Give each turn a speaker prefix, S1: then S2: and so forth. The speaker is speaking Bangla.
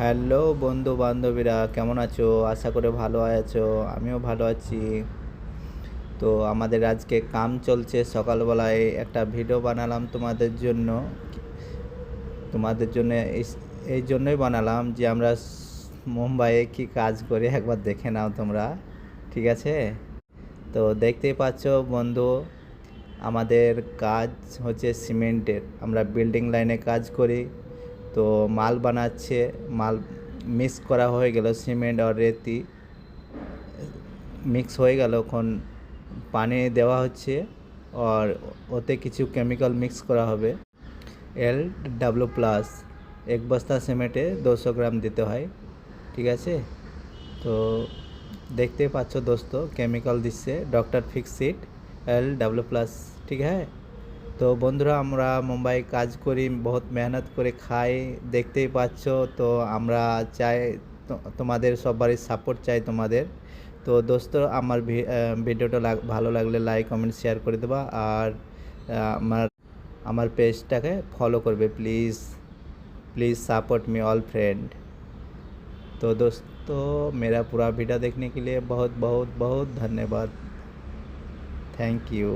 S1: হ্যালো বন্ধু বান্ধবীরা, কেমন আছো? আশা করে ভালো আছো। আমিও ভালো আছি। তো আমাদের আজকে কাম চলছে, সকালবেলায় একটা ভিডিও বানালাম তোমাদের জন্য এই জন্যই বানালাম যে আমরা মুম্বাইয়ে কি কাজ করি একবার দেখে নাও তোমরা। ঠিক আছে? তো দেখতেই পাচ্ছ বন্ধু, আমাদের কাজ হচ্ছে সিমেন্টের। আমরা বিল্ডিং লাইনে কাজ করি। তো মাল বানাচ্ছে, মাল মিক্স করা হয়ে গেল, সিমেন্ট আর রেতি মিক্স হয়ে গেল। এখন পানি দেওয়া হচ্ছে আর ওতে কিছু কেমিক্যাল মিক্স করা হবে। LW+, এক বস্তা সিমেন্টে 200 গ্রাম দিতে হয়। ঠিক আছে? তো দেখতে পাচ্ছ দোস্ত, কেমিক্যাল দিচ্ছে ডক্টর ফিক্সিট LW+। ঠিক হ্যাঁ? তো বন্ধুরা, আমরা মুম্বাই কাজ করি, বহুত মেহনত করে খাই, দেখতেই পাচ্ছ। তো আমরা চাই তোমাদের সবারই সাপোর্ট চাই তোমাদের। তো দোস্ত, আমার ভিডিওটা ভালো লাগলে লাইক কমেন্ট শেয়ার করে দেবা। আর আমার আমার পেজটাকে फॉलो করবে please. Please support me all friend. तो दोस्तों, मेरा पूरा वीडियो देखने के लिए बहुत बहुत बहुत धन्यवाद। Thank you.